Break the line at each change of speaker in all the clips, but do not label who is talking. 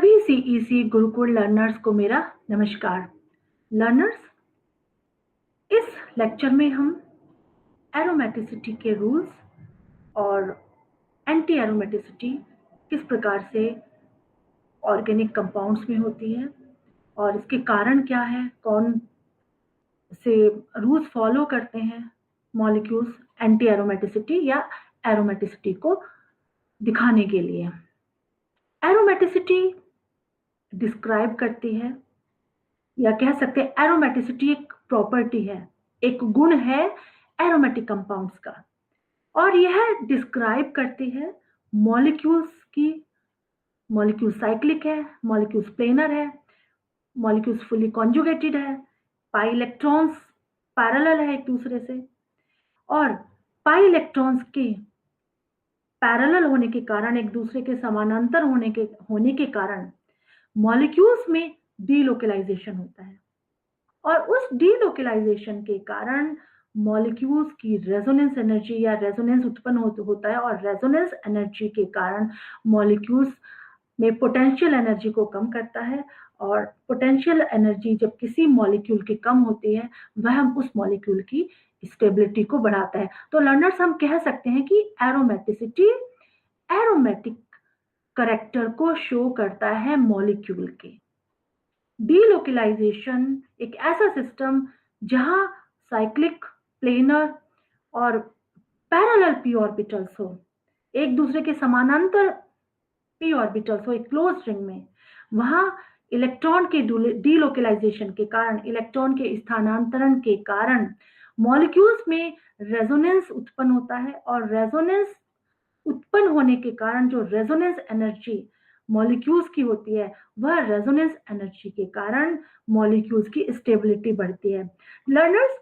सभी CEC Gurukul learners को मेरा नमस्कार। लर्नर्स, इस लेक्चर में हम एरोमेटिसिटी के रूल्स और एंटी एरोमेटिसिटी किस प्रकार से ऑर्गेनिक कंपाउंड्स में होती है और इसके कारण क्या है, कौन से रूल्स फॉलो करते हैं मॉलिक्यूल्स एंटी एरोमेटिसिटी या एरोमेटिसिटी को दिखाने के लिए। एरोमेटिसिटी डिस्क्राइब करती है या कह सकते हैं एरोमेटिसिटी एक प्रॉपर्टी है, एक गुण है एरोमेटिक कंपाउंड्स का, और यह डिस्क्राइब करती है मॉलिक्यूल्स की। मॉलिक्यूल साइक्लिक है, मॉलिक्यूल्स प्लेनर है, मॉलिक्यूल्स फुली कॉन्जुगेटेड है, पाई इलेक्ट्रॉन्स पैरेलल है एक दूसरे से, और पाई इलेक्ट्रॉन्स के पैरेलल होने के कारण, एक दूसरे के समानांतर होने के कारण मॉलिक्यूल्स में डीलोकलाइजेशन होता है, और उस डीलोकलाइजेशन के कारण मॉलिक्यूल्स की रेजोनेंस एनर्जी या रेजोनेंस उत्पन्न होता है, और रेजोनेंस एनर्जी के कारण मॉलिक्यूल्स में पोटेंशियल एनर्जी को कम करता है, और पोटेंशियल एनर्जी जब किसी मॉलिक्यूल की कम होती है वह उस मॉलिक्यूल की स्टेबिलिटी को बढ़ाता है। तो लर्नर्स, हम कह सकते हैं कि एरोमेटिसिटी एरोमेटिक करैक्टर को शो करता है मॉलिक्यूल के। डीलोकलाइजेशन एक ऐसा सिस्टम जहां साइक्लिक, प्लेनर और पैरेलल पी ऑर्बिटल्स हो, एक दूसरे के समानांतर पी ऑर्बिटल्स हो एक क्लोज रिंग में, वहां इलेक्ट्रॉन के डीलोकलाइजेशन के कारण, इलेक्ट्रॉन के स्थानांतरण के कारण मॉलिक्यूल्स में रेजोनेंस उत्पन्न होता है, और रेजोनेंस उत्पन्न होने के कारण जो रेजोनेंस एनर्जी मॉलिक्यूल्स की होती है, वह रेजोनेंस एनर्जी के कारण मॉलिक्यूल्स की स्टेबिलिटी बढ़ती है। लर्नर्स,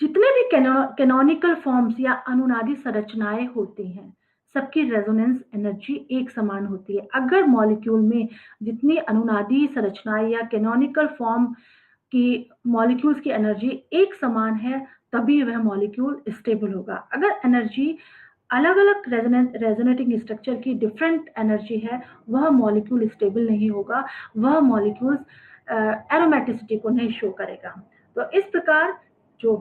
जितने भी कैनोनिकल फॉर्म्स या अनुनादी संरचनाएं होती हैं, सबकी रेजोनेंस एनर्जी एक समान होती है। अगर मॉलिक्यूल में जितनी अनुनादी संरचनाएं या कैनोनिकल फॉर्म की मॉलिक्यूल्स की एनर्जी एक समान है, तभी वह मॉलिक्यूल स्टेबल होगा। अगर एनर्जी अलग अलग रेजोनेटिंग स्ट्रक्चर की डिफरेंट एनर्जी है, वह मॉलिक्यूल स्टेबल नहीं होगा, वह मॉलिक्यूल एरोमेटिसिटी को नहीं शो करेगा। तो इस प्रकार जो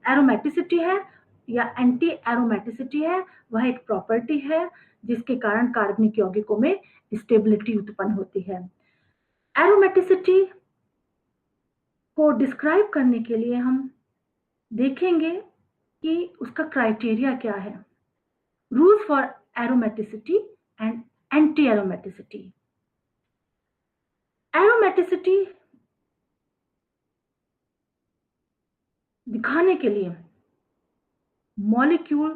एरोमेटिसिटी है या एंटी एरोमेटिसिटी है, वह एक प्रॉपर्टी है जिसके कारण कार्बनिक यौगिकों में स्टेबिलिटी उत्पन्न होती है। एरोमेटिसिटी को डिस्क्राइब करने के लिए हम देखेंगे कि उसका क्राइटेरिया क्या है। Rules for aromaticity and anti aromaticity. Aromaticity दिखाने के लिए मॉलिक्यूल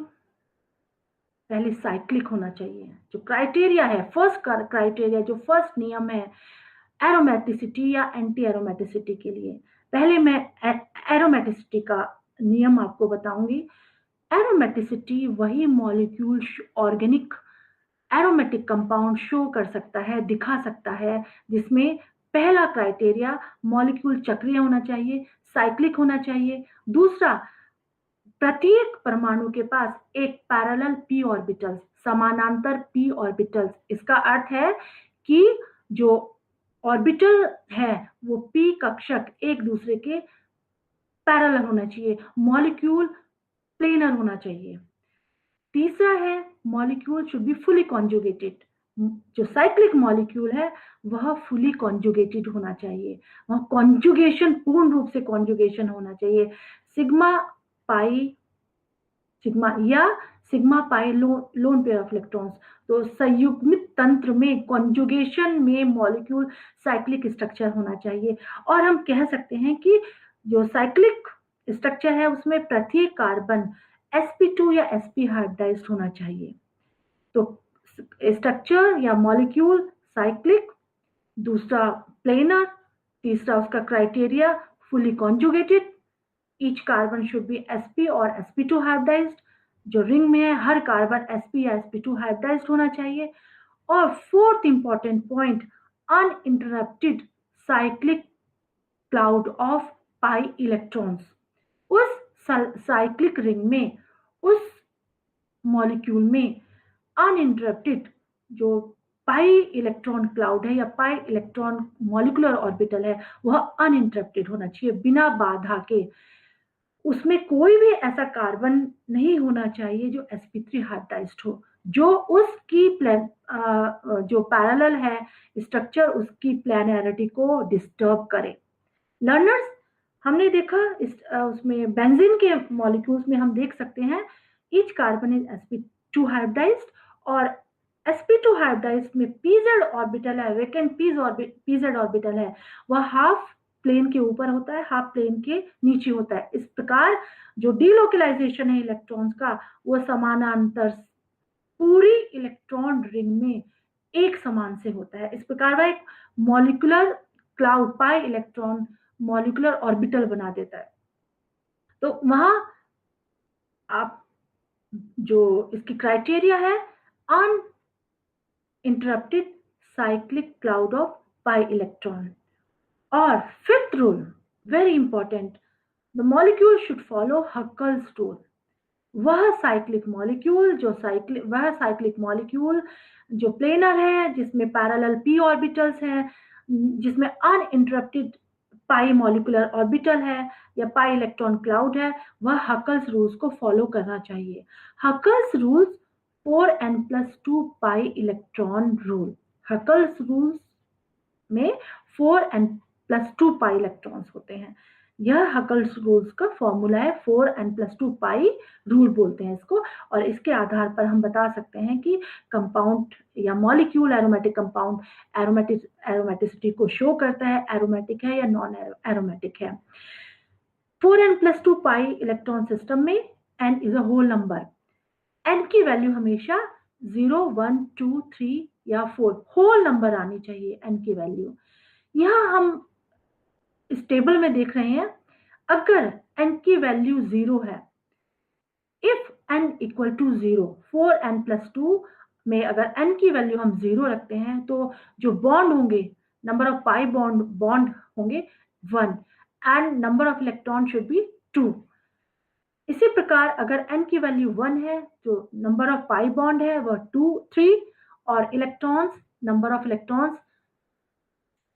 पहले साइक्लिक होना चाहिए। जो क्राइटेरिया है, फर्स्ट क्राइटेरिया, जो फर्स्ट नियम है एरोमेटिसिटी या एंटी एरोमेटिसिटी के लिए, पहले मैं एरोमेटिसिटी का नियम आपको बताऊंगी। एरोमेटिसिटी वही molecule organic aromatic compound show कर सकता है, दिखा सकता है, जिसमें पहला क्राइटेरिया मॉलिक्यूल चक्रीय होना चाहिए, साइक्लिक होना चाहिए। दूसरा, प्रत्येक परमाणु के पास एक पैरेलल पी ऑर्बिटल्स, समानांतर पी ऑर्बिटल्स। इसका अर्थ है कि जो ऑर्बिटल है वो पी कक्षक एक दूसरे के पैरेलल होना चाहिए, मॉलिक्यूल प्लेनर होना चाहिए। तीसरा है molecule should be fully conjugated. जो साइक्लिक मॉलिक्यूल है वह फुली कॉन्जुगेटेड होना चाहिए, वह कॉन्जुगेशन, पूर्ण रूप से कॉन्जुगेशन होना चाहिए। Sigma pi lone pair of electrons. तो संयुग्मित तंत्र में, कॉन्जुगेशन में मॉलिक्यूल साइक्लिक स्ट्रक्चर होना चाहिए। और हम कह सकते हैं कि जो साइक्लिक स्ट्रक्चर है उसमें प्रत्येक कार्बन sp2 या sp हाइब्रिडाइज्ड होना चाहिए। तो स्ट्रक्चर या मॉलिक्यूल साइक्लिक, दूसरा प्लेनर, तीसरा उसका criteria fully conjugated, each carbon should be sp और sp2 हाइब्रिडाइज्ड। जो रिंग में है हर कार्बन sp या sp2 हाइब्रिडाइज्ड होना चाहिए। और fourth important point, uninterrupted cyclic cloud of pi electrons. उस साइक्लिक रिंग में, उस मॉलिक्यूल में अनइंटरप्टेड जो पाई इलेक्ट्रॉन क्लाउड है या पाई इलेक्ट्रॉन मॉलिक्यूलर ऑर्बिटल है, वह अनइंटरप्टेड होना चाहिए, बिना बाधा के। उसमें कोई भी ऐसा कार्बन नहीं होना चाहिए जो sp3 हाइब्रिडाइज्ड हो, जो उसकी जो पैरेलल है स्ट्रक्चर, उसकी प्लानैरिटी को डिस्टर्ब करे। लर्नर्स, हमने देखा उसमें बेंजीन के मॉलिक्यूल्स में हम देख सकते हैं each carbon is sp2 hybridised, और sp2 हाइब्रिडाइज्ड में pz ऑर्बिटल है, वेकेंट pz ऑर्बिटल है, वह हाफ प्लेन के ऊपर होता है, हाफ प्लेन के नीचे होता है। इस प्रकार जो डीलोकलाइजेशन है इलेक्ट्रॉन्स का, वो समानांतर पूरी इलेक्ट्रॉन रिंग में एक समान से होता है। इस प्रकार वह एक molecular cloud, pi electron molecular orbital बना देता है। तो वहां आप जो इसकी क्राइटेरिया है, uninterrupted cyclic cloud of pi electron. और fifth rule, very important, the molecule should follow Huckel's rule. वह साइक्लिक मॉलिक्यूल जो प्लेनर है, जिसमें पैरेलल p ऑर्बिटल्स हैं, जिसमें अनइंटरप्टेड पाई मॉलिक्यूलर ऑर्बिटल है या पाई इलेक्ट्रॉन क्लाउड है, वह हक्कल्स रूल्स को फॉलो करना चाहिए। Hückel's rules 4n+2 pi electron rule. Hückel's rules में 4n+2 पाई इलेक्ट्रॉन्स होते हैं। यह हकल्स रूल्स का फॉर्मूला है, 4n+2 पाई रूल बोलते हैं इसको। और इसके आधार पर हम बता सकते हैं कि कंपाउंड या मॉलिक्यूल, एरोमेटिक कंपाउंड एरोमेटिसिटी को शो करता है, एरोमेटिक है या नॉन एरोमेटिक है। 4n+2 पाई इलेक्ट्रॉन सिस्टम में n is a whole number. n की वैल्यू हमेशा 0, 1, 2, 3 या 4 होल नंबर आनी चाहिए n की वैल्यू। यहां हम इस टेबल में देख रहे हैं, अगर n की वैल्यू 0 है, if n equal to 0, 4n+2 में अगर n की वैल्यू हम 0 रखते हैं, तो जो बॉन्ड होंगे, नंबर ऑफ पाई बॉन्ड होंगे 1 and number of electron should be 2। इसी प्रकार अगर n की वैल्यू 1 है, तो नंबर ऑफ पाई बॉन्ड है वह 2, 3, और इलेक्ट्रॉन्स, नंबर ऑफ इलेक्ट्रॉन्स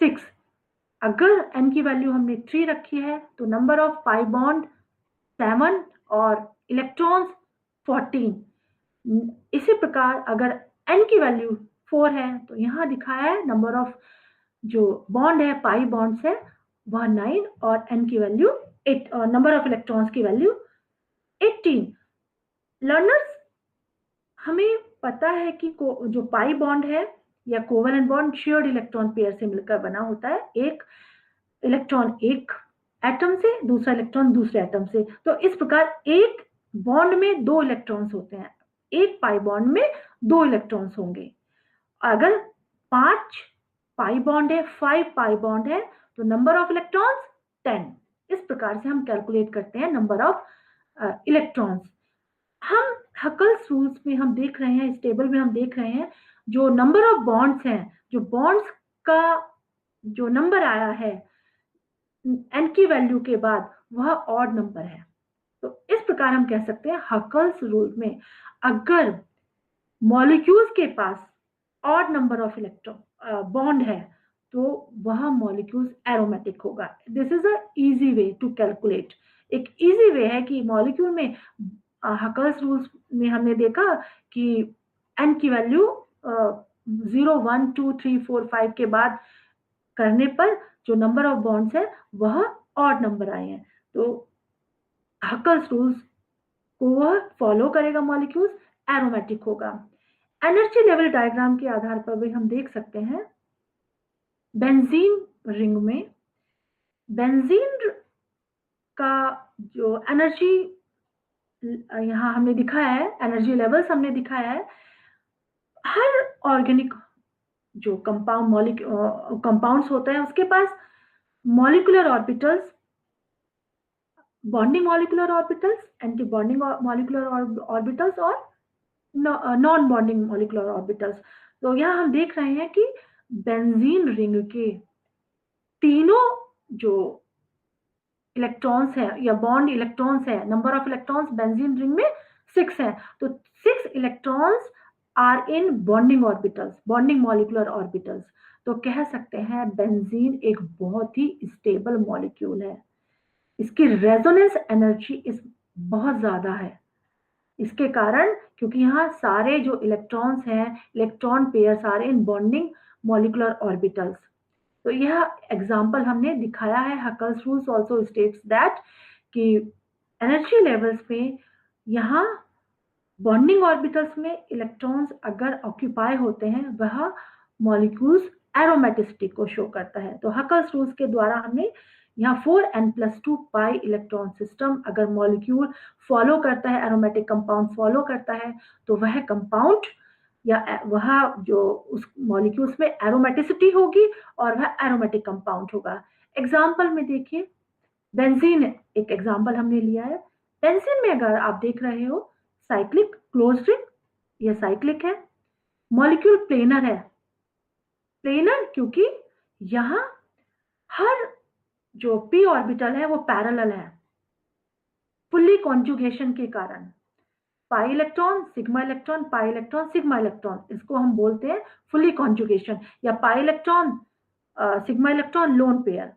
6। अगर n की वैल्यू हमने 3 रखी है, तो नंबर ऑफ पाई बॉन्ड 7 और इलेक्ट्रॉन्स 14। इसी प्रकार अगर n की वैल्यू 4 है, तो यहां दिखाया है नंबर ऑफ जो बॉन्ड है, पाई बॉन्ड्स है, वह 9 और n की वैल्यू 8 और नंबर ऑफ इलेक्ट्रॉन्स की वैल्यू 18। लर्नर्स, हमें पता है कि जो पाई बॉन्ड है या covalent bond shared electron pair से मिलकर बना होता है। एक इलेक्ट्रॉन एक एटम से, दूसरा इलेक्ट्रॉन दूसरे एटम से। तो इस प्रकार एक बॉन्ड में 2 इलेक्ट्रॉन्स होते हैं, एक पाई बॉन्ड में 2 इलेक्ट्रॉन्स होंगे। अगर 5 पाई बॉन्ड है, 5 पाई बॉन्ड है, तो नंबर ऑफ इलेक्ट्रॉन्स 10। इस प्रकार से हम कैलकुलेट करते हैं नंबर ऑफ इलेक्ट्रॉन्स। हम हकल्स रूल्स में हम देख रहे हैं, इस टेबल में हम देख रहे हैं, जो नंबर ऑफ बॉन्ड्स हैं, जो बॉन्ड्स का जो नंबर आया है n की वैल्यू के बाद, वह ऑड नंबर है। तो इस प्रकार हम कह सकते हैं हकल्स रूल में अगर मॉलिक्यूल्स के पास odd number of electron bond है, तो वह मॉलिक्यूल्स एरोमेटिक होगा। This is a easy way to calculate. एक इजी वे है कि मॉलिक्यूल में हकल्स रूल्स में हमने देखा कि n की वैल्यू 0, 1, 2, 3, 4, 5 के बाद करने पर जो नंबर ऑफ बॉन्ड्स है वह ऑड नंबर आए हैं। तो हकल्स रूल्स को वह फॉलो करेगा, मॉलिक्यूल्स एरोमेटिक होगा। एनर्जी लेवल डायग्राम के आधार पर भी हम देख सकते हैं, बेंजीन रिंग में बेंजीन का जो एनर्जी यहां हमने दिखाया है, एनर्जी लेवल्स हमने दिखाया है। हर ऑर्गेनिक जो कंपाउंड्स होते हैं, उसके पास molecular orbitals, bonding molecular orbitals, anti bonding molecular orbitals और नॉन बॉन्डिंग मॉलिक्यूलर ऑर्बिटल्स। तो यहाँ हम देख रहे हैं कि बेंजीन रिंग के तीनों जो इलेक्ट्रॉन्स है या बॉन्ड इलेक्ट्रॉन्स है, number of electrons benzene ring में 6 है। तो 6 electrons are in bonding orbitals, bonding molecular orbitals. तो कह सकते हैं बेंजीन एक बहुत ही स्टेबल मॉलिक्यूल है। इसकी रेजोनेंस एनर्जी इस बहुत ज्यादा है। इसके कारण, क्योंकि यहाँ सारे जो इलेक्ट्रॉन्स हैं, इलेक्ट्रॉन पेयर सारे इन बॉन्डिंग मॉलिक्यूलर ऑर्बिटल्स। तो यह एग्जाम्पल हमने दिखाया है। Huckel's rules also states that कि एनर्जी लेवल्स पे यहाँ बॉन्डिंग ऑर्बिटल्स में इलेक्ट्रॉन्स अगर ऑक्यूपाई होते हैं, वह मॉलिक्यूल्स एरोमेटिसिटी को शो करता है। तो हकल्स रूल्स के द्वारा हमने यहाँ 4n+2 पाई इलेक्ट्रॉन सिस्टम अगर मॉलिक्यूल फॉलो करता है, एरोमेटिक कंपाउंड फॉलो करता है, तो वह कंपाउंड या वह जो उस मॉलिक्यूल्स में एरोमेटिसिटी होगी और वह एरोमेटिक कंपाउंड होगा। एग्जाम्पल में देखिए, बेंजीन एक एग्जाम्पल हमने लिया है। बेंजीन में अगर आप देख रहे हो साइक्लिक क्लोज रिंग, यह साइक्लिक है। मॉलिक्यूल प्लेनर है। प्लेनर क्योंकि यहां हर जो पी ऑर्बिटल है वो पैरेलल है, फुल्ली कॉन्जुगेशन के कारण। Pi electron sigma electron, pi electron sigma electron, इसको हम बोलते हैं फुल्ली कॉन्जुगेशन, या pi electron sigma electron lone pair.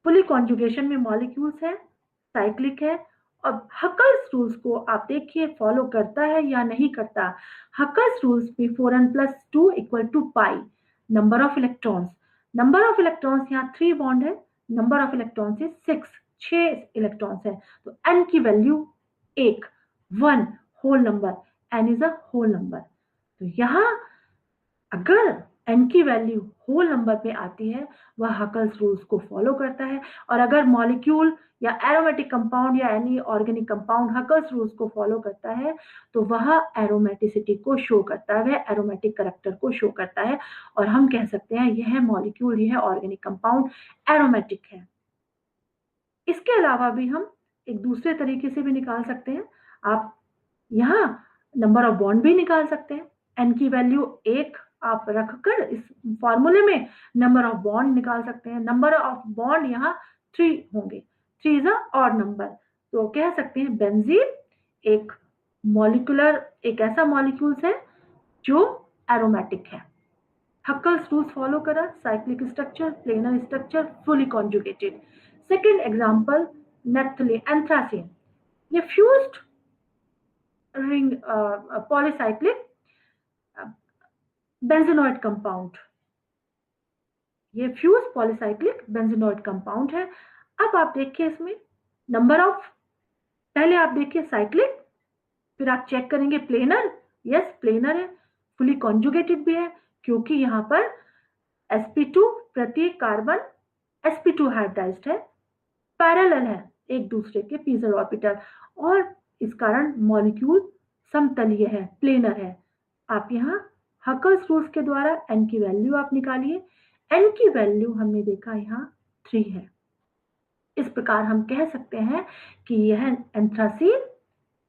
Fully conjugation में मॉलिक्यूल्स है, साइक्लिक है। अब हकल्स रूल्स को आप देखिए फॉलो करता है या नहीं करता। हकल्स रूल्स में 4n+2 equal to pi number of electrons. Number of electrons यहाँ 3 बॉन्ड है, नंबर ऑफ इलेक्ट्रॉन्स है 6 इलेक्ट्रॉन्स है। तो n की value 1 whole number, n is a whole number. तो यहाँ अगर n की वैल्यू होल नंबर पे आती है, वह हकल्स रूल्स को फॉलो करता है। और अगर मॉलिक्यूल या एरोमेटिक कंपाउंड या any organic compound Huckel's rules को फॉलो करता है, तो वह एरोमेटिसिटी को शो करता है, वह एरोमेटिक करैक्टर को शो करता है, और हम कह सकते हैं यह मॉलिक्यूल, यह ऑर्गेनिक कंपाउंड एरोमेटिक है। इसके अलावा भी हम एक दूसरे तरीके से भी निकाल सकते हैं। आप यहाँ नंबर ऑफ बॉन्ड भी निकाल सकते हैं। n की वैल्यू 1 आप रखकर इस फॉर्मूले में नंबर ऑफ बॉन्ड निकाल सकते हैं। नंबर ऑफ बॉन्ड यहाँ 3 होंगे, 3 इज अ ऑड नंबर। तो कह सकते हैं बेंजीन एक मॉलिक्यूलर, एक ऐसा मॉलिक्यूल्स है जो एरोमेटिक है। हकल्स रूल्स फॉलो करा, cyclic structure, planar structure, fully conjugated. Second example naphthalene, anthracene. ये fused ring polycyclic benzenoid compound, ये फ्यूज पॉलीसाइक्लिक बेंजीनॉइड कंपाउंड है। अब आप देखिए इसमें नंबर ऑफ, पहले आप देखिए साइक्लिक, फिर आप चेक करेंगे प्लेनर, यस प्लेनर है, फुली कॉन्जुगेटेड भी है, क्योंकि यहाँ पर sp2 प्रत्येक कार्बन sp2 हाइब्रिडाइज्ड है, पैरेलल है एक दूसरे के पीजल ऑर्बिटल, और इस कारण मॉलिक्यूल समतलीय है, प्लेनर है। आप यहाँ हकल्स रूल्स के द्वारा n की वैल्यू आप निकालिए। n की वैल्यू हमने देखा यहाँ 3 है। इस प्रकार हम कह सकते हैं कि यह एंथ्रासीन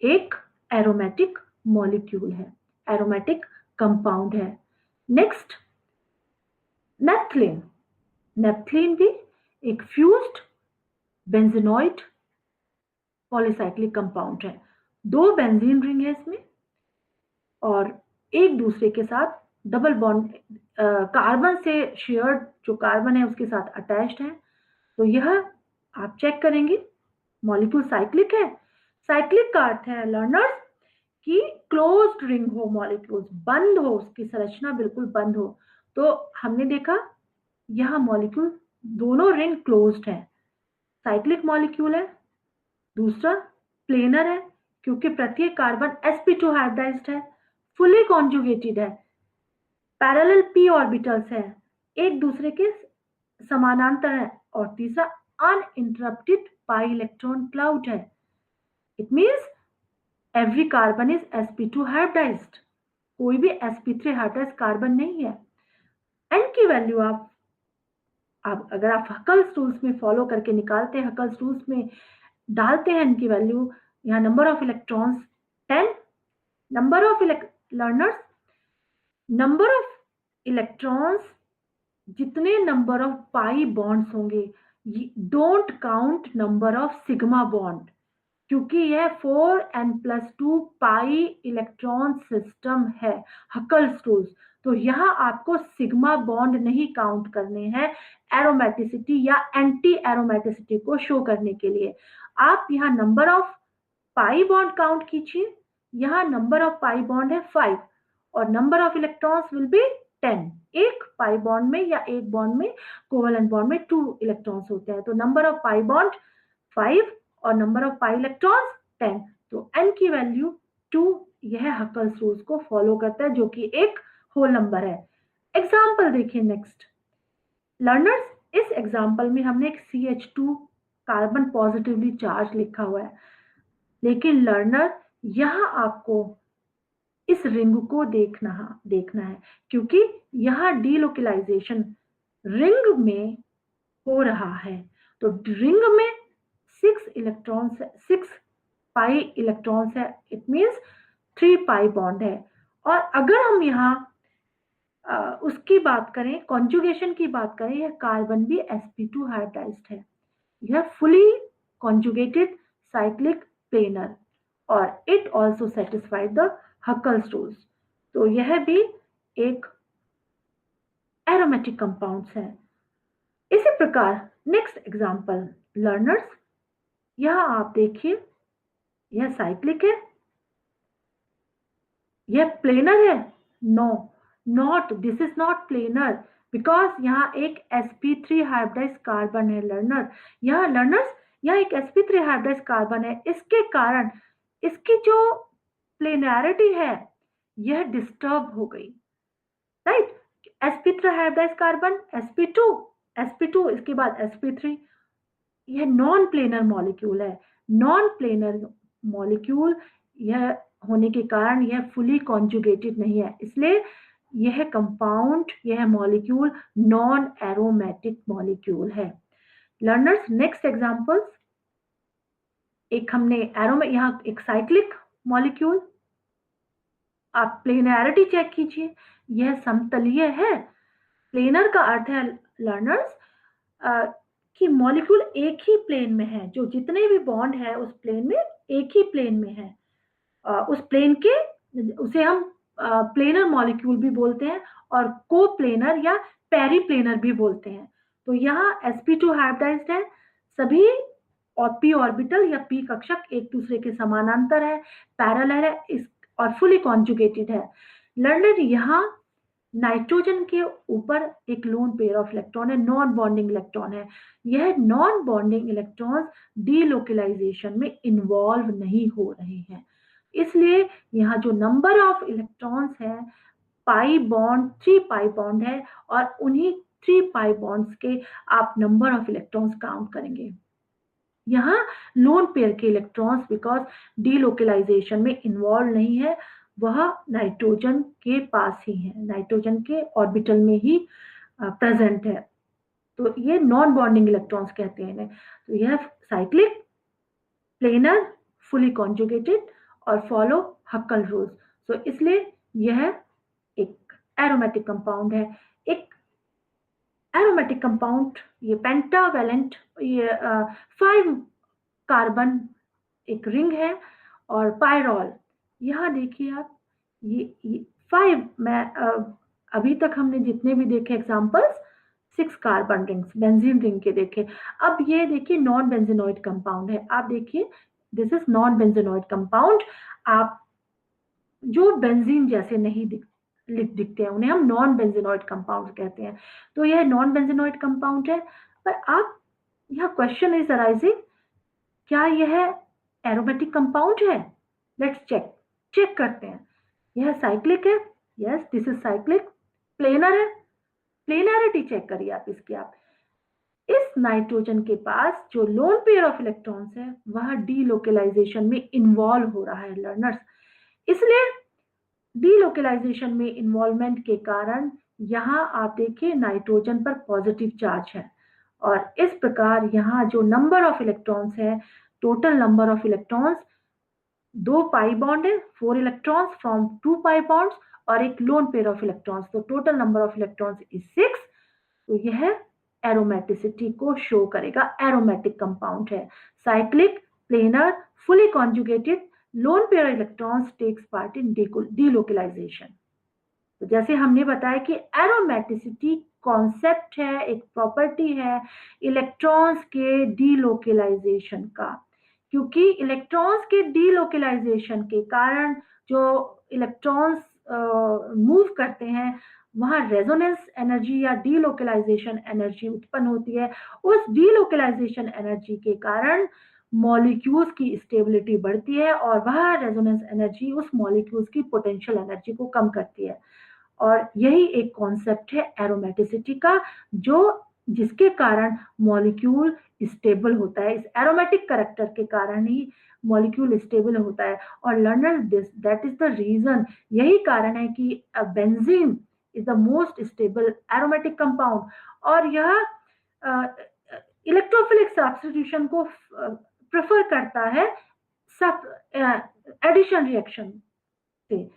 एक एरोमेटिक मॉलिक्यूल है, एरोमेटिक कंपाउंड है। Next naphthalene. नेप्थलीन भी एक फ्यूज्ड बेंजीनॉइड पॉलीसाइक्लिक कंपाउंड है। 2 बेंजीन रिंग है इसमें, और एक दूसरे के साथ डबल बॉन्ड कार्बन से शेयर्ड जो कार्बन है उसके साथ अटैच्ड है। तो यह आप चेक करेंगे मॉलिक्यूल साइक्लिक है। साइक्लिक का अर्थ है लर्नर्स कि क्लोज्ड रिंग हो, मॉलिक्यूल्स बंद हो, उसकी संरचना बिल्कुल बंद हो। तो हमने देखा यह मॉलिक्यूल दोनों रिंग क्लोज्ड है, साइक्लिक मॉलिक्यूल है। दूसरा प्लेनर है क्योंकि प्रत्येक कार्बन sp2 हाइब्रिडाइज्ड है, फुली कॉन्जुगेटेड है, पैरेलल p ऑर्बिटल्स है, एक दूसरे के समानांतर है, और तीसरा अनइंटरप्टेड पाई इलेक्ट्रॉन क्लाउड है। It means every carbon is sp2 hybridised, कोई भी sp3 हाइब्रिडाइज्ड कार्बन नहीं है। n की वैल्यू आप अगर आप हकल्स रूल्स में फॉलो करके निकालते हैं, हकल्स रूल्स में डालते हैं n की वैल्यू, यहाँ number of electrons 10, number of learners, number of electrons जितने नंबर ऑफ पाई बॉन्ड्स होंगे, don't count number of sigma bond, क्योंकि यह 4n+2 पाई इलेक्ट्रॉन सिस्टम है हकल्स रूल्स। तो यहाँ आपको सिग्मा बॉन्ड नहीं काउंट करने हैं एरोमेटिसिटी या एंटी एरोमेटिसिटी को शो करने के लिए। आप यहाँ number of pi bond count कीजिए। यहाँ नंबर ऑफ पाई बॉन्ड है 5 और number of electrons will be 10। एक पाई बॉन्ड में या एक बॉन्ड में कोवेलेंट बॉन्ड में 2 इलेक्ट्रॉन्स होते हैं। तो नंबर ऑफ पाई बॉन्ड 5 और नंबर ऑफ पाई इलेक्ट्रॉन्स 10। तो n की वैल्यू 2 यह हकल्स रूल्स को फॉलो करता है जो कि एक होल नंबर है। एग्जाम्पल देखिए नेक्स्ट। लर्नर्स, इस एग्जाम्पल में हमने एक CH2 कार्बन पॉजिटिवली चार्ज लिखा हुआ है, लेकिन लर्नर यहां आपको इस रिंग को देखना है क्योंकि यहाँ डीलोकलाइजेशन रिंग में हो रहा है। तो रिंग में 6 इलेक्ट्रॉन्स, 6 पाई इलेक्ट्रॉन्स है, इट मींस 3 पाई बॉन्ड है। और अगर हम यहाँ उसकी बात करें, कॉन्जुगेशन की बात करें, यह कार्बन भी sp2 हाइब्रिडाइज्ड है। यह फुली कॉन्जुगेटेड साइक्लिक प्लेनर और it also satisfied the Huckel's rules. तो यह भी एक एरोमेटिक कंपाउंड्स है। इसी प्रकार नेक्स्ट एग्जांपल लर्नर्स, यहां आप देखिए यह साइक्लिक है, यह प्लेनर है। No, not, this is not planar because यहाँ एक sp3 हाइब्रिडाइज्ड कार्बन है लर्नर। यहाँ लर्नर्स यहाँ एक sp3 हाइब्रिडाइज्ड कार्बन है, इसके कारण इसकी जो प्लेनैरिटी है यह डिस्टर्ब हो गई, right. sp3 hybridised carbon sp2 इसके बाद sp3, यह नॉन प्लेनर मॉलिक्यूल है। नॉन प्लेनर मॉलिक्यूल यह होने के कारण यह फुली कॉन्जुगेटेड नहीं है, इसलिए यह कंपाउंड, यह मॉलिक्यूल नॉन एरोमेटिक मॉलिक्यूल है। लर्नर्स, नेक्स्ट एग्जांपल्स, एक हमने यहाँ एक साइक्लिक मॉलिक्यूल, आप प्लेनैरिटी चेक कीजिए, यह समतलीय है। प्लेनर का अर्थ है लर्नर्स कि मॉलिक्यूल एक ही प्लेन में है, जो जितने भी बॉन्ड है उस प्लेन में एक ही प्लेन में है। उस प्लेन के, उसे हम प्लेनर मॉलिक्यूल भी बोलते हैं और को प्लेनर या पेरी प्लेनर भी बोलते हैं। तो यहाँ sp2 हाइब्रिडाइज्ड है, सभी और p ऑर्बिटल या p कक्षक एक दूसरे के समानांतर है, पैरेलल है इस और फुली कॉन्जुगेटेड है। लर्नर, यहाँ नाइट्रोजन के ऊपर एक लोन पेयर ऑफ इलेक्ट्रॉन है, नॉन बॉन्डिंग इलेक्ट्रॉन है। यह नॉन बॉन्डिंग इलेक्ट्रॉन्स डीलोकलाइजेशन में इन्वॉल्व नहीं हो रहे हैं, इसलिए यहाँ जो नंबर ऑफ इलेक्ट्रॉन्स है पाई बॉन्ड 3 पाई बॉन्ड है और उन्हीं 3 पाई बॉन्ड्स के आप नंबर ऑफ इलेक्ट्रॉन्स काउंट करेंगे। यहाँ लोन पेयर के इलेक्ट्रॉन्स बिकॉज डीलोकलाइजेशन में इन्वॉल्व नहीं है, वह नाइट्रोजन के पास ही है, नाइट्रोजन के ऑर्बिटल में ही प्रेजेंट है। तो ये नॉन बॉन्डिंग इलेक्ट्रॉन्स कहते हैं इन्हें। तो यह साइक्लिक, प्लेनर, फुली कॉन्जुगेटेड और फॉलो हक्कल रूल्स। सो इसलिए यह एक एरोमेटिक कंपाउंड है। एक एरोमेटिक कंपाउंड, ये पेंटावेलेंट, ये 5 कार्बन एक रिंग है और पायरॉल, यहाँ देखिए आप ये 5, मैं अभी तक हमने जितने भी देखे examples 6 carbon rings benzene ring के देखे। अब ये देखिए नॉन बेंजीनॉइड कंपाउंड है, आप देखिए this is non benzenoid compound. आप जो बेंजीन जैसे नहीं दिखते हैं उन्हें हम नॉन बेंजीनॉइड कंपाउंड कहते हैं। तो यह नॉन बेंजीनॉइड कंपाउंड है। पर आप यहाँ क्वेश्चन इज अराइजिंग, क्या यह एरोमेटिक कंपाउंड है? लेट्स चेक करते हैं। यह साइक्लिक है, yes this is cyclic. Planar है, प्लेनैरिटी चेक करिए आप इसकी। आप इस नाइट्रोजन के पास जो लोन पेयर ऑफ इलेक्ट्रॉन्स है वह डीलोकलाइजेशन में इन्वॉल्व हो रहा है लर्नर्स, इसलिए डीलोकलाइजेशन में इन्वॉल्वमेंट के कारण यहाँ आप देखिए नाइट्रोजन पर पॉजिटिव चार्ज है और इस प्रकार यहाँ जो नंबर ऑफ इलेक्ट्रॉन्स है, total number of electrons 2 pi bond है, 4 इलेक्ट्रॉन्स फ्रॉम 2 पाई बॉन्ड्स और एक लोन पेयर ऑफ इलेक्ट्रॉन्स, तो total number of electrons is 6। तो यह एरोमेटिसिटी को शो करेगा, एरोमेटिक कंपाउंड है, cyclic, planar fully conjugated lone pair electrons takes part in delocalization. तो जैसे हमने बताया कि एरोमेटिसिटी कॉन्सेप्ट है, एक प्रॉपर्टी है इलेक्ट्रॉन्स के डीलोकलाइजेशन का, क्योंकि इलेक्ट्रॉन्स के डीलोकलाइजेशन के कारण जो इलेक्ट्रॉन्स मूव करते हैं वहां रेजोनेंस एनर्जी या डीलोकलाइजेशन एनर्जी उत्पन्न होती है। उस डीलोकलाइजेशन एनर्जी के कारण मॉलिक्यूल्स की स्टेबिलिटी बढ़ती है और वह रेजोनेंस एनर्जी उस मॉलिक्यूल्स की पोटेंशियल एनर्जी को कम करती है। और यही एक कॉन्सेप्ट है एरोमेटिसिटी का, जो जिसके कारण मॉलिक्यूल स्टेबल होता है। इस एरोमेटिक कैरेक्टर के कारण ही मॉलिक्यूल स्टेबल होता है। और learner that is the reason, यही कारण है कि benzene is the most stable aromatic compound. और यह इलेक्ट्रोफिलिक सब्स्टिट्यूशन को प्रेफर करता है सब एडिशन रिएक्शन से।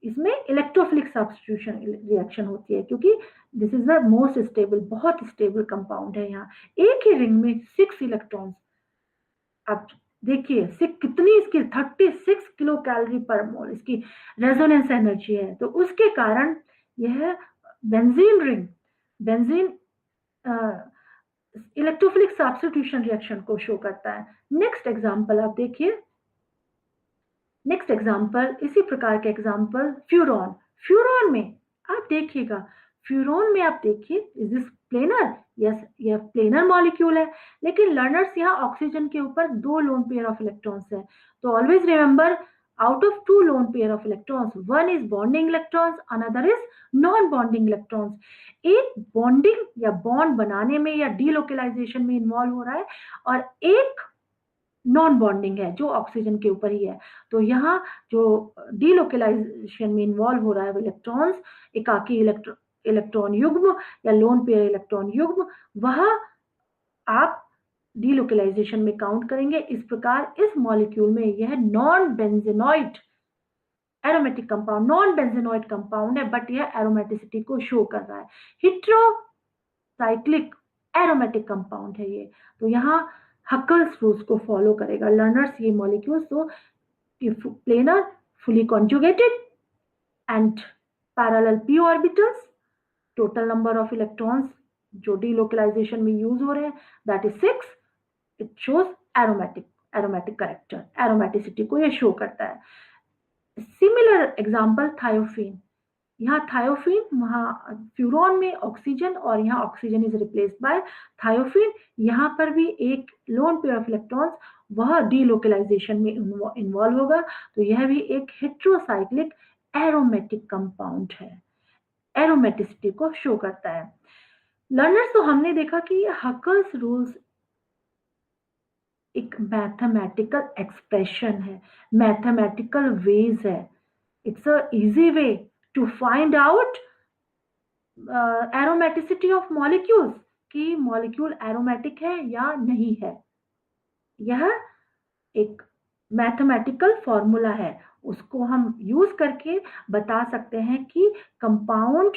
इसमें इलेक्ट्रोफिलिक सब्स्टिट्यूशन रिएक्शन होती है क्योंकि this is the most stable, बहुत स्टेबल कंपाउंड है। यहाँ एक ही रिंग में 6 इलेक्ट्रॉन्स, अब देखिए कितनी इसकी 36 किलो कैलोरी पर मोल इसकी रेजोनेंस एनर्जी है। तो उसके कारण यह benzene ring, benzene electrophilic substitution reaction को शो करता है। नेक्स्ट एग्जांपल आप देखिए, नेक्स्ट एग्जांपल इसी प्रकार के एग्जांपल फ्यूरॉन। फ्यूरॉन में आप देखिएगा, फ्यूरॉन में आप देखिए इज दिस प्लेनर, यस यह प्लेनर मॉलिक्यूल है, लेकिन लर्नर्स यहाँ ऑक्सीजन के ऊपर 2 लोन पेयर ऑफ इलेक्ट्रॉन्स है। तो always remember, out of 2 lone pair of electrons, one is bonding electrons, another is non-bonding electrons. एक बॉन्डिंग या बॉन्ड बनाने में या डीलोकलाइजेशन में इन्वॉल्व हो रहा है और एक नॉन बॉन्डिंग है जो ऑक्सीजन के ऊपर ही है। तो यहाँ जो डीलोकलाइजेशन में इन्वॉल्व हो रहा है इलेक्ट्रॉन्स, एकाकी इलेक्ट्रॉन युग्म या लोन पेयर इलेक्ट्रॉन युग्म, वह आप डीलोकलाइजेशन में काउंट करेंगे। इस प्रकार इस मॉलिक्यूल में यह non benzenoid aromatic compound, non benzenoid compound है, बट यह एरोमेटिसिटी को शो कर रहा है। हेटेरोसाइक्लिक एरोमेटिक कंपाउंड है ये। तो यहाँ हकल्स रूल्स को फॉलो करेगा लर्नर्स ये मॉलिक्यूल्स। तो planar fully conjugated and parallel p orbitals, total number of electrons जो डीलोकलाइजेशन में यूज हो रहे हैं that is 6। It shows aromatic character, aromaticity को ये शो करता है। Similar example thiophene. यहाँ थायोफीन, वहाँ फ्यूरॉन में ऑक्सीजन और यहाँ oxygen is replaced by thiophene. यहाँ पर भी एक लोन पेयर ऑफ इलेक्ट्रॉन्स वह डीलोकलाइजेशन में इन्वॉल्व होगा। तो यह भी एक हेटेरोसाइक्लिक एरोमेटिक कंपाउंड है, एरोमेटिसिटी को शो करता है। लर्नर्स, तो हमने देखा कि हकल्स रूल्स एक मैथमेटिकल एक्सप्रेशन है, मैथमेटिकल वेज है। It's a easy way to find out aromaticity of molecules, कि मॉलिक्यूल एरोमेटिक है या नहीं है। यह एक मैथमेटिकल फॉर्मूला है, उसको हम यूज करके बता सकते हैं कि कंपाउंड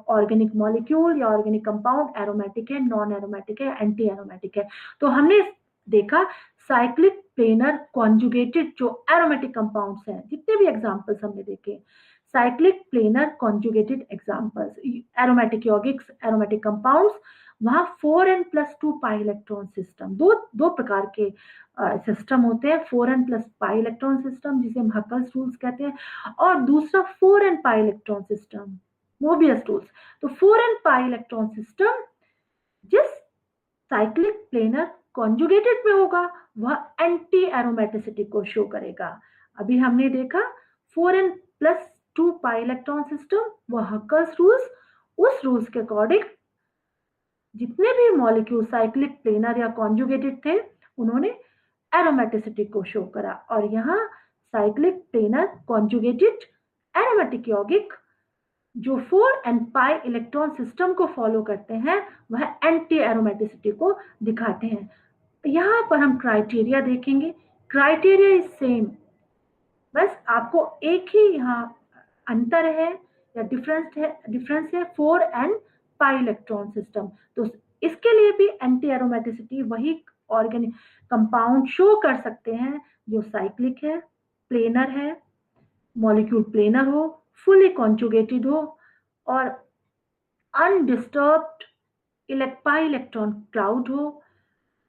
ऑर्गेनिक मॉलिक्यूल या ऑर्गेनिक कंपाउंड एरोमेटिक है, नॉन एरोमेटिक है, एंटी एरोमेटिक है। तो हमने देखा साइक्लिक प्लेनर कॉन्जुगेटेड जो एरोमेटिक कंपाउंड्स हैं, जितने भी एग्जांपल्स हमने देखे cyclic planar conjugated examples, aromatic यौगिक्स, एरोमेटिक कंपाउंड्स, वहां 4n+2 पाई इलेक्ट्रॉन सिस्टम, दो प्रकार के सिस्टम होते हैं। 4n+ पाई इलेक्ट्रॉन सिस्टम जिसे हम हकल्स रूल्स कहते हैं, और दूसरा 4n पाई इलेक्ट्रॉन सिस्टम, मोबियस रूल्स। तो 4n पाई इलेक्ट्रॉन सिस्टम जिस साइक्लिक प्लेनर कॉन्जुगेटेड में होगा वह एंटी एरोमेटिसिटी को शो करेगा। अभी हमने देखा 4n+2 पाई इलेक्ट्रॉन सिस्टम, वह हकल्स रूल्स, उस रूल्स के अकॉर्डिंग जितने भी मॉलिक्यूल साइक्लिक प्लेनर या कॉन्जुगेटेड थे उन्होंने एरोमेटिसिटी को शो करा। और यहाँ साइक्लिक प्लेनर कॉन्जुगेटेड एरोमेटिक यौगिक जो 4n पाई इलेक्ट्रॉन सिस्टम को फॉलो करते हैं वह एंटी एरोमेटिसिटी को दिखाते हैं। यहाँ पर हम क्राइटेरिया देखेंगे, क्राइटेरिया इज सेम, बस आपको एक ही यहाँ अंतर है या डिफरेंस है 4n पाई इलेक्ट्रॉन सिस्टम। तो इसके लिए भी एंटी एरोमेटिसिटी वही ऑर्गेनिक कंपाउंड शो कर सकते हैं जो साइक्लिक है, प्लेनर है, मॉलिक्यूल प्लेनर हो, फुली कॉन्जुगेटेड हो और अनडिस्टर्ब्ड पाई इलेक्ट्रॉन क्लाउड हो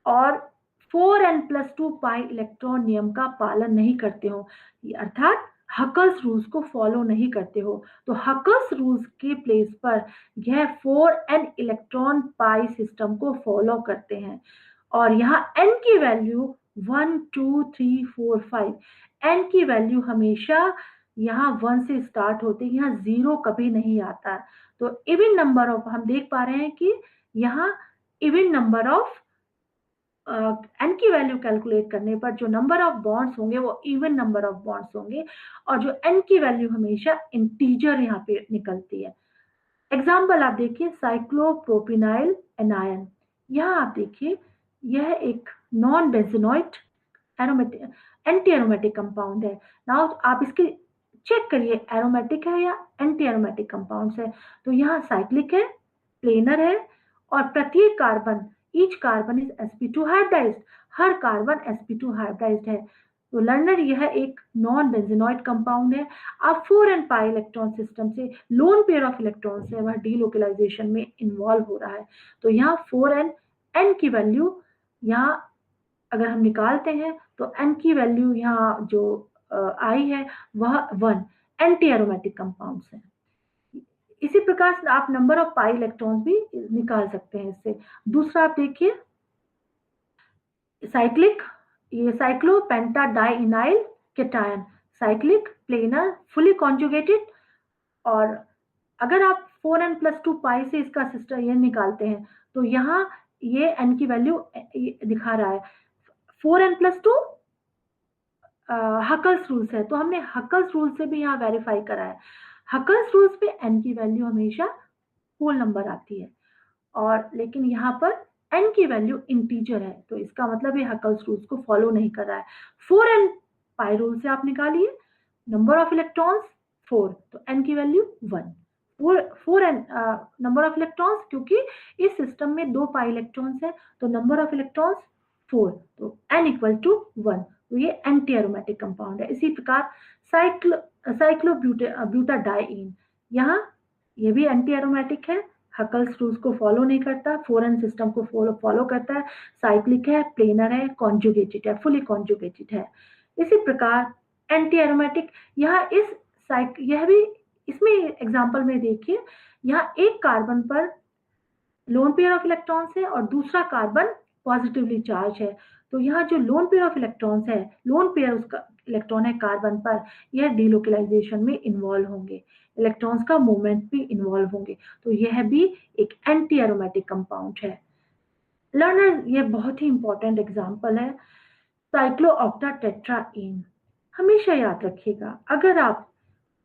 और 4n+2 पाई इलेक्ट्रॉन नियम का पालन नहीं करते हो, अर्थात हकल्स रूल्स को फॉलो नहीं करते हो। तो हकल्स रूल्स के प्लेस पर यह 4n इलेक्ट्रॉन पाई सिस्टम को फॉलो करते हैं और यहाँ n की वैल्यू 1 2 3 4 5, n की वैल्यू हमेशा यहाँ 1 से स्टार्ट होते हैं, यहाँ 0 कभी नहीं आता। तो इवन नंबर ऑफ, हम देख पा रहे हैं कि यहाँ इवन नंबर ऑफ n की वैल्यू कैलकुलेट करने पर जो नंबर ऑफ बॉन्ड्स होंगे वो इवन नंबर ऑफ बॉन्ड्स होंगे और जो n की वैल्यू हमेशा इंटीजर यहाँ पे निकलती है। एग्जाम्पल आप देखिए, साइक्लोप्रोपिनाइल एनायन, यहाँ आप देखिए यह एक non benzenoid aromatic anti aromatic compound है। नाउ आप इसके चेक करिए एरोमेटिक है या एंटी एरोमेटिक कंपाउंड्स है। तो यहाँ साइक्लिक है, प्लेनर है और प्रत्येक carbon, each carbon is sp2 hybridised, हर कार्बन sp2 हाइब्रिडाइज्ड है। तो लर्नर यह एक नॉन बेंजोनॉइड कंपाउंड है। अब 4n पाई इलेक्ट्रॉन सिस्टम से लोन पेयर ऑफ इलेक्ट्रॉन्स है वह डीलोकलाइजेशन में इन्वॉल्व हो रहा है। तो यहाँ 4n, n की वैल्यू यहाँ अगर हम निकालते हैं तो n की वैल्यू यहाँ जो आई है वह 1, एंटी एरोमेटिक कंपाउंड्स है। इसी प्रकार से आप नंबर ऑफ पाई इलेक्ट्रॉन्स भी निकाल सकते हैं इससे। दूसरा आप देखिए साइक्लिक, ये cyclopentadienyl cation, cyclic, planar, fully conjugated और अगर आप 4n+2 पाई से इसका सिस्टम ये निकालते हैं तो यहाँ ये n की वैल्यू दिखा रहा है 4n+2 हकल्स रूल्स है। तो हमने हकल्स रूल से भी यहाँ वेरीफाई करा है। हकल्स रूल्स पे n की वैल्यू हमेशा होल नंबर आती है और लेकिन यहाँ पर n की वैल्यू इंटीजर है, तो इसका मतलब ये हकल्स रूल्स को फॉलो नहीं कर रहा है। 4n पाई रूल से आप निकालिए नंबर ऑफ इलेक्ट्रॉन्स 4, तो n की value 1। 4n number of electrons, क्योंकि इस सिस्टम में 2 पाई इलेक्ट्रॉन्स है तो नंबर ऑफ इलेक्ट्रॉन्स 4, तो n = 1। तो ये एंटी एरोमेटिक कंपाउंड है। इसी प्रकार साइक्लोब्यूटाडाइइन, यहाँ ये भी एंटी एरोमेटिक है, हकल्स रूल्स को फॉलो नहीं करता, 4n सिस्टम को फॉलो करता है, साइक्लिक है, प्लेनर है, कॉन्जुगेटेड है, फुली कॉन्जुगेटेड है। इसी प्रकार एंटी एरोमेटिक, यहाँ यह भी इसमें एग्जांपल में देखिए, यहाँ एक कार्बन पर लोन पेयर ऑफ इलेक्ट्रॉन्स है और दूसरा कार्बन पॉजिटिवली चार्ज है। तो यहाँ जो लोन पेयर ऑफ इलेक्ट्रॉन्स है, लोन पेयर उसका इलेक्ट्रॉन है कार्बन पर, यह डीलोकलाइजेशन में इन्वॉल्व होंगे, इलेक्ट्रॉन्स का मूवमेंट भी इन्वॉल्व होंगे। तो यह भी एक एंटी एरोमेटिक कंपाउंड है। लर्नर, ये बहुत ही इंपॉर्टेंट एग्जांपल है साइक्लोऑक्टाटेट्राईन। हमेशा याद रखिएगा, अगर आप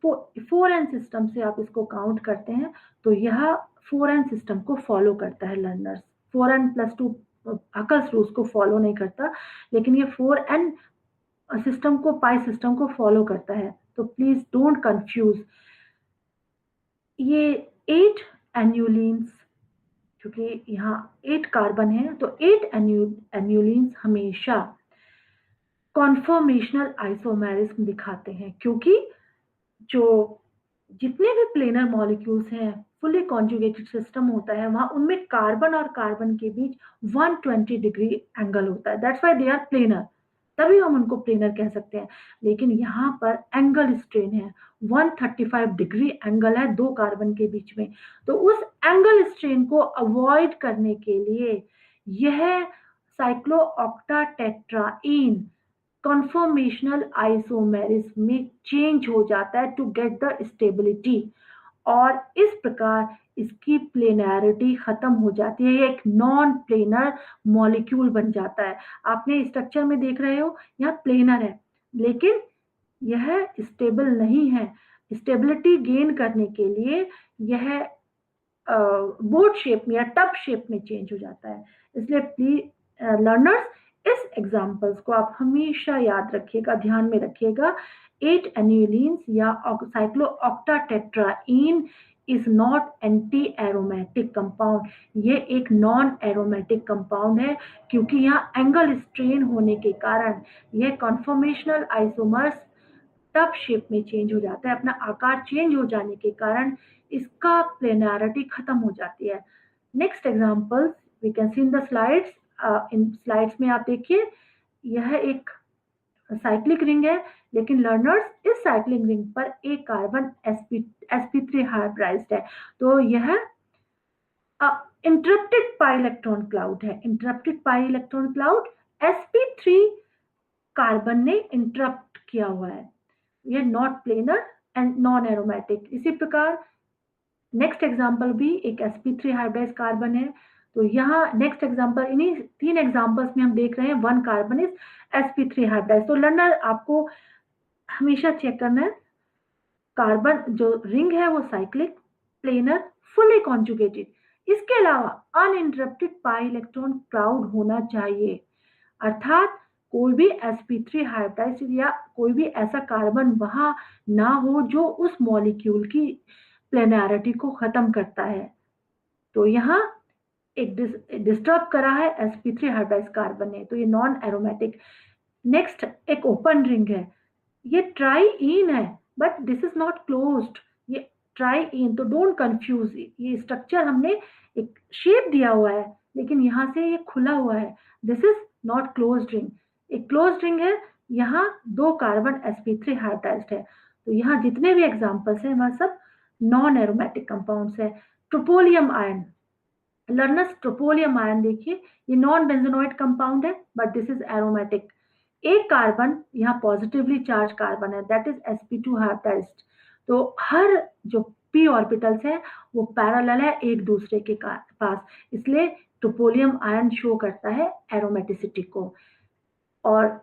4n सिस्टम से आप इसको काउंट करते हैं तो यह 4n सिस्टम को फॉलो करता है लर्नर्स। 4n+2 हकल्स रूल्स को फॉलो नहीं करता, लेकिन ये 4n सिस्टम को, पाई सिस्टम को फॉलो करता है। तो प्लीज डोंट कंफ्यूज। ये 8 एन्यूलिन्स, क्योंकि यहाँ 8 कार्बन है तो 8 एन्यूलिन्स हमेशा कॉन्फॉर्मेशनल आइसोमेरिज्म दिखाते हैं, क्योंकि जो जितने भी प्लेनर मॉलिक्यूल्स हैं, फुली कॉन्जुगेटेड सिस्टम होता है, वहां उनमें कार्बन और कार्बन के बीच 120 डिग्री एंगल होता है, that's why they are planar, तभी हम उनको प्लेनर कह सकते हैं। लेकिन यहाँ पर एंगल स्ट्रेन है, 135 डिग्री एंगल है 2 कार्बन के बीच में। तो उस एंगल स्ट्रेन को अवॉइड करने के लिए यह साइक्लोऑक्टाटेट्राईन कन्फॉर्मेशनल आइसोमेरिज्म में चेंज हो जाता है टू गेट द स्टेबिलिटी, और इस प्रकार इसकी प्लेनैरिटी खत्म हो जाती है, ये एक नॉन प्लेनर मॉलिक्यूल बन जाता है। आपने स्ट्रक्चर में देख रहे हो यहाँ प्लेनर है लेकिन यह स्टेबल नहीं है। स्टेबिलिटी गेन करने के लिए यह बोट शेप में या टब शेप में चेंज हो जाता है। इसलिए प्लीज लर्नर्स, इस एग्जाम्पल्स को आप हमेशा याद रखिएगा, ध्यान में रखिएगा। 8 एन्यूलिन्स या cyclooctatetraene is not anti aromatic compound, ये एक नॉन एरोमेटिक कंपाउंड है, क्योंकि यहाँ एंगल स्ट्रेन होने के कारण यह कॉन्फॉर्मेशनल आइसोमर्स टफ शेप में चेंज हो जाता है, अपना आकार चेंज हो जाने के कारण इसका प्लेनारिटी खत्म हो जाती है। Next examples we can see in the slides. इन स्लाइड्स में आप देखिए, यह एक साइक्लिक रिंग है, लेकिन लर्नर्स इस साइक्लिक रिंग पर एक कार्बन sp3 हाइब्रिडाइज्ड है, तो यह इंटरप्टेड पाई इलेक्ट्रॉन क्लाउड है। इंटरप्टेड पाई इलेक्ट्रॉन क्लाउड sp3 कार्बन ने इंटरप्ट किया हुआ है, यह not planar and non aromatic. इसी प्रकार नेक्स्ट एग्जांपल भी एक sp3 हाइब्रिडाइज्ड कार्बन है, तो यहाँ नेक्स्ट एग्जांपल, इन्हीं 3 एग्जांपल्स में हम देख रहे हैं 1 कार्बन इज sp3 हाइब्रिडाइज्ड। तो लर्नर आपको हमेशा चेक करना है, कार्बन जो रिंग है वो साइक्लिक, प्लेनर, फुली कॉन्जुगेटेड, इसके अलावा अनइंटरप्टेड पाई इलेक्ट्रॉन क्लाउड होना चाहिए, अर्थात कोई भी sp3 हाइब्रिडाइज्ड या कोई भी ऐसा कार्बन वहां ना हो जो उस मॉलिक्यूल की प्लेनारिटी को खत्म करता है। तो यहाँ एक डिस्टर्ब करा है sp3 हाइब्रिडाइज्ड कार्बन ने, तो ये नॉन एरोमेटिक। नेक्स्ट एक ओपन रिंग है, ये ट्राई-इन है but this is not closed, ये ट्राई-इन, तो डोंट कंफ्यूज, ये स्ट्रक्चर हमने एक शेप दिया हुआ है लेकिन यहाँ से ये खुला हुआ है, this is not closed ring. एक क्लोज्ड रिंग है, यहाँ 2 कार्बन sp3 हाइब्रिडाइज्ड है, तो यहाँ जितने भी एग्जांपल्स हैं वह सब नॉन एरोमेटिक कंपाउंड्स है। ट्रोपोलियम आयन, लर्नर्स ट्रोपोलियम आयन देखिए, ये नॉन बेंजोनोइड कंपाउंड है बट दिस इज एरोमेटिक। एक कार्बन यहाँ पॉजिटिवली चार्ज कार्बन है, दैट इज sp2 हाइब्रिडाइज्ड, तो हर जो p ऑर्बिटल्स है वो पैरेलल है एक दूसरे के पास, इसलिए ट्रोपोलियम आयन शो करता है एरोमेटिसिटी को। और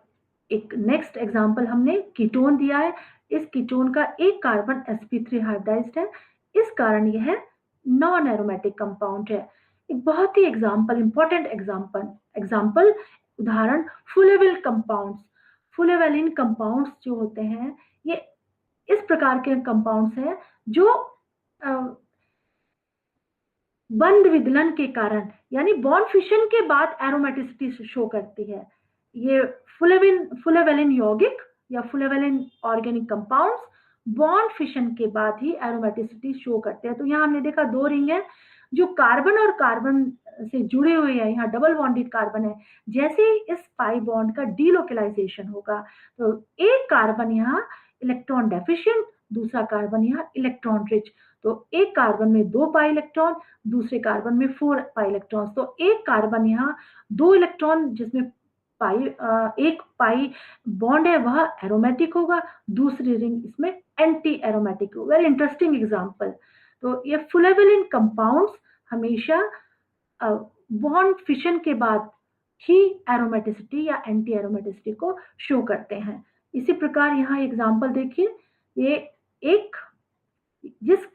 एक नेक्स्ट एग्जांपल हमने कीटोन दिया है, इस कीटोन का एक कार्बन sp3 हाइब्रिडाइज्ड है, इस कारण यह नॉन एरोमेटिक कंपाउंड है। एक बहुत ही इंपॉर्टेंट एग्जांपल उदाहरण फुलेविल कंपाउंड्स। फुलेवेलिन कंपाउंड्स जो होते हैं ये इस प्रकार के कंपाउंड्स हैं जो बंध विदलन के कारण यानी बॉन्ड फिशन के बाद एरोमेटिसिटी शो करती है। ये फुलेवेलिन यौगिक या फुलेवेलिन ऑर्गेनिक कंपाउंड्स बॉन्ड फिशन के बाद ही एरोमेटिसिटी शो करते हैं। तो यहाँ हमने देखा 2 रिंग है जो कार्बन और कार्बन से जुड़े हुए हैं, यहाँ डबल बॉन्डेड कार्बन है, जैसे ही इस पाई बॉन्ड का डीलोकेलाइजेशन होगा तो एक कार्बन यहाँ इलेक्ट्रॉन डेफिशिएंट, दूसरा कार्बन यहाँ इलेक्ट्रॉन रिच, तो एक कार्बन में 2 पाई इलेक्ट्रॉन, दूसरे कार्बन में 4 पाई इलेक्ट्रॉन, तो एक कार्बन यहाँ 2 इलेक्ट्रॉन जिसमें एक पाई बॉन्ड है वह एरोमेटिक होगा, दूसरी रिंग इसमें एंटी एरोमेटिक होगा। Very interesting example. तो ये फुलेविलिन कंपाउंड्स हमेशा बॉन्ड फिशन के बाद ही एरोमेटिसिटी या एंटी एरोमेटिसिटी को शो करते हैं। इसी प्रकार यहाँ एग्जांपल देखिए, ये एक जिस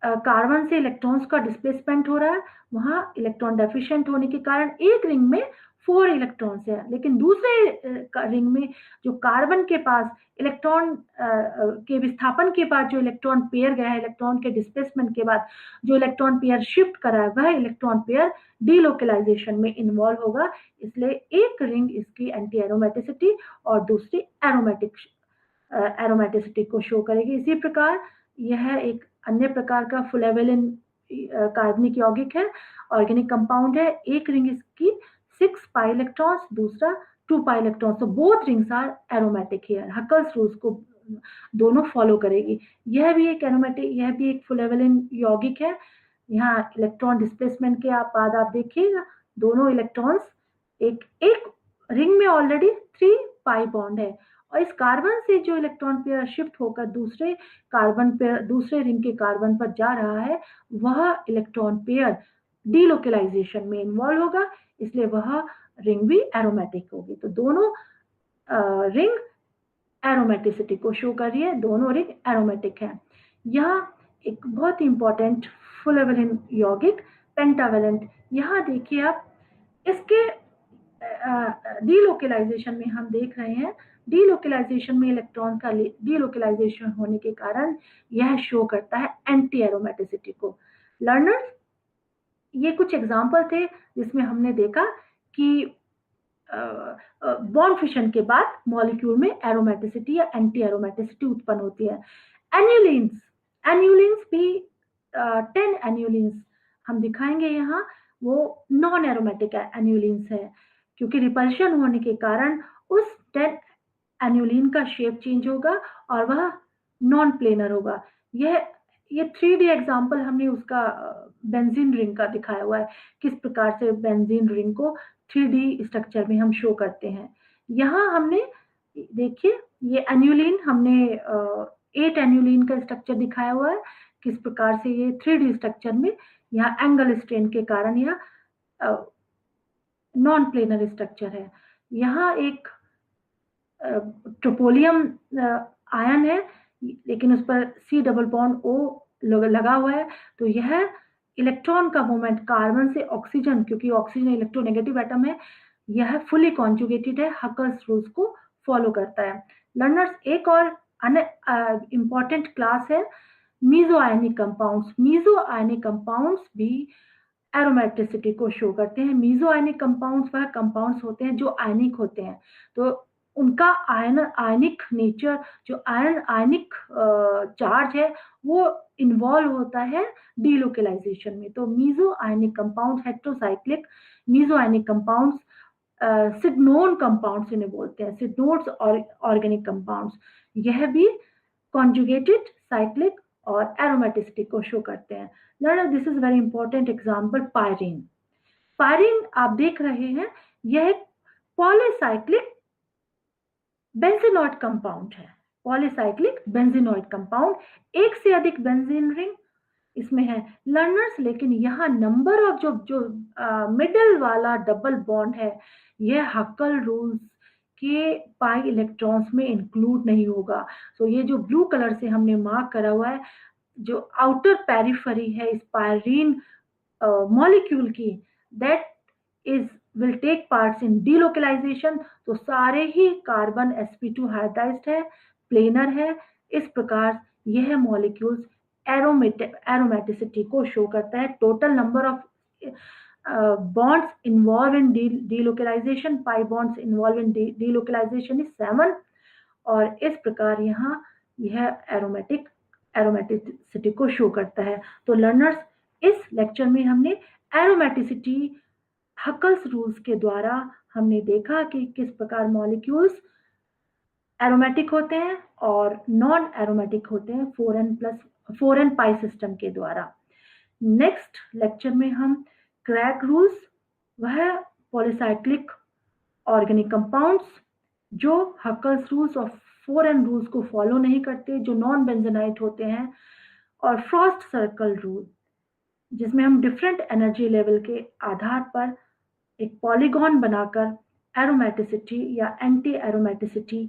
कार्बन से इलेक्ट्रॉन्स का डिस्प्लेसमेंट हो रहा है वहां इलेक्ट्रॉन डेफिशिएंट होने के कारण एक रिंग में 4 इलेक्ट्रॉन्स है, लेकिन दूसरे रिंग में जो कार्बन के पास इलेक्ट्रॉन के विस्थापन के बाद जो इलेक्ट्रॉन पेयर गया है, इलेक्ट्रॉन के डिस्प्लेसमेंट के बाद जो इलेक्ट्रॉन पेयर शिफ्ट करा है वह इलेक्ट्रॉन पेयर डीलोकेलाइजेशन में इन्वॉल्व होगा, इसलिए एक रिंग इसकी एंटी एरोमेटिसिटी और दूसरी एरोमेटिसिटी को शो करेगी। इसी प्रकार यह एक अन्य प्रकार का फुलेविलिन कार्बनिक यौगिक है, ऑर्गेनिक कंपाउंड है, एक रिंग इसकी 6 पाई इलेक्ट्रॉन्स, दूसरा 2 पाई इलेक्ट्रॉन्स, तो both rings are aromatic here, Huckel's rules को दोनों फॉलो करेगी। यह भी एक एरोमेटिक, यह भी एक फुलेविलिन यौगिक है। यहाँ इलेक्ट्रॉन डिस्प्लेसमेंट के बाद आप देखिएगा दोनों इलेक्ट्रॉन्स एक रिंग में ऑलरेडी 3 पाई बॉन्ड है और इस कार्बन से जो इलेक्ट्रॉन पेयर शिफ्ट होकर दूसरे रिंग के कार्बन पर जा रहा है वह इलेक्ट्रॉन पेयर डीलोकेलाइजेशन में इन्वॉल्व होगा, इसलिए वह रिंग भी एरोमेटिक होगी। तो दोनों रिंग एरोमेटिसिटी को शो कर रही है, दोनों रिंग एरोमेटिक है। यहाँ एक बहुत ही इंपॉर्टेंट फुलेविलिन यौगिक पेंटावेलेंट, यहाँ देखिए आप इसके डीलोकेलाइजेशन में हम देख रहे हैं डीलोकलाइजेशन में इलेक्ट्रॉन का डीलोकलाइजेशन होने के कारण यह शो करता है एंटी एरोमेटिसिटी को। लर्नर्स, ये कुछ एग्जाम्पल थे जिसमें हमने देखा कि बॉन्ड फिशन के बाद मॉलिक्यूल में एरोमेटिसिटी या एंटी एरोमेटिसिटी उत्पन्न होती है। एन्यूलिन्स भी 10 एन्यूलिन्स हम दिखाएंगे यहाँ, वो नॉन एरोमेटिक एन्यूलिन्स है, क्योंकि रिपल्शन होने के कारण उस 10 एन्यूलिन का शेप चेंज होगा और वह नॉन प्लेनर होगा। ये 3D एग्जाम्पल हमने उसका बेंजीन रिंग का दिखाया हुआ है, किस प्रकार से बेंजीन रिंग को 3D स्ट्रक्चर में हम शो करते हैं। यहाँ हमने देखिए ये एन्यूलिन हमने 8 एन्यूलिन का स्ट्रक्चर दिखाया हुआ है, किस प्रकार से ये 3D स्ट्रक्चर में यहाँ एंगल स्ट्रेन के कारण यह नॉन प्लेनर स्ट्रक्चर है। यहाँ एक ट्रोपोलियम आयन है, लेकिन उस पर C डबल बॉन्ड O लगा हुआ है, तो यह इलेक्ट्रॉन का मूवमेंट कार्बन से ऑक्सीजन, क्योंकि ऑक्सीजन इलेक्ट्रोनेगेटिव एटम है, यह फुली कॉन्जुगेटेड है, हकल्स रूल्स को फॉलो करता है। लर्नर्स, एक और इंपॉर्टेंट क्लास है meso ionic compounds. Meso ionic compounds भी एरोमेटिसिटी को शो करते हैं। मीजो आयनिक कंपाउंड्स वह कंपाउंड्स होते हैं जो आयनिक होते हैं, तो उनका आयनिक नेचर, जो आयनिक चार्ज है, वो इन्वॉल्व होता है डीलोकलाइजेशन में। तो meso ionic compound, heterocyclic meso ionic compounds, sydnone compounds इन्हें बोलते हैं, सिग्नोन्स ऑर्गेनिक कंपाउंड्स, यह भी कॉन्जुगेटेड, साइक्लिक और एरोमेटिसिटी को शो करते हैं। Learner, this is very important example pyrene. Pyrene आप देख रहे हैं, यह एक पॉलीसाइक्लिक बेंजीनॉइड कंपाउंड है। पॉलीसाइक्लिक बेंजीनॉइड कंपाउंड, एक से अधिक बेंजीन रिंग इसमें है। लर्नर्स, लेकिन यहाँ नंबर ऑफ जो मिडल वाला डबल बॉन्ड है, यह हक्कल रूल्स के पाई इलेक्ट्रॉन्स में इंक्लूड नहीं होगा। तो ये जो ब्लू कलर से हमने मार्क करा हुआ है, जो आउटर पेरिफेरी है इस पायरीन मॉलिक्यूल की, that is will take parts in delocalization। तो सारे ही कार्बन sp2 हाइब्रिडाइज्ड है, प्लेनर है। इस प्रकार यह मॉलिक्यूल्स एरोमेटिसिटी को शो करता है। Total number of bonds involved in delocalization, pi bonds involved in delocalization is 7, और इस प्रकार यहाँ यह एरोमेटिसिटी को शो करता है। तो लर्नर्स, इस लेक्चर में हमने एरोमेटिसिटी हकल्स रूल्स के द्वारा हमने देखा कि किस प्रकार मॉलिक्यूल्स एरोमेटिक होते हैं और नॉन एरोमेटिक होते हैं 4n पाई सिस्टम के द्वारा। नेक्स्ट लेक्चर में हम क्रैग रूल्स, वह पॉलीसाइक्लिक ऑर्गेनिक कंपाउंड्स जो हकल्स रूल्स और 4n रूल्स को फॉलो नहीं करते, जो नॉन बेंजेनाइट होते हैं, और फ्रॉस्ट सर्कल रूल, जिसमें हम डिफरेंट एनर्जी लेवल के आधार पर एक पॉलीगॉन बनाकर एरोमेटिसिटी या एंटी एरोमेटिसिटी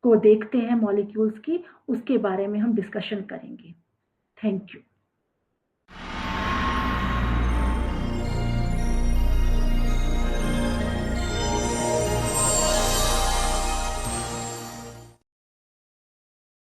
को देखते हैं मॉलिक्यूल्स की, उसके बारे में हम डिस्कशन करेंगे। Thank you.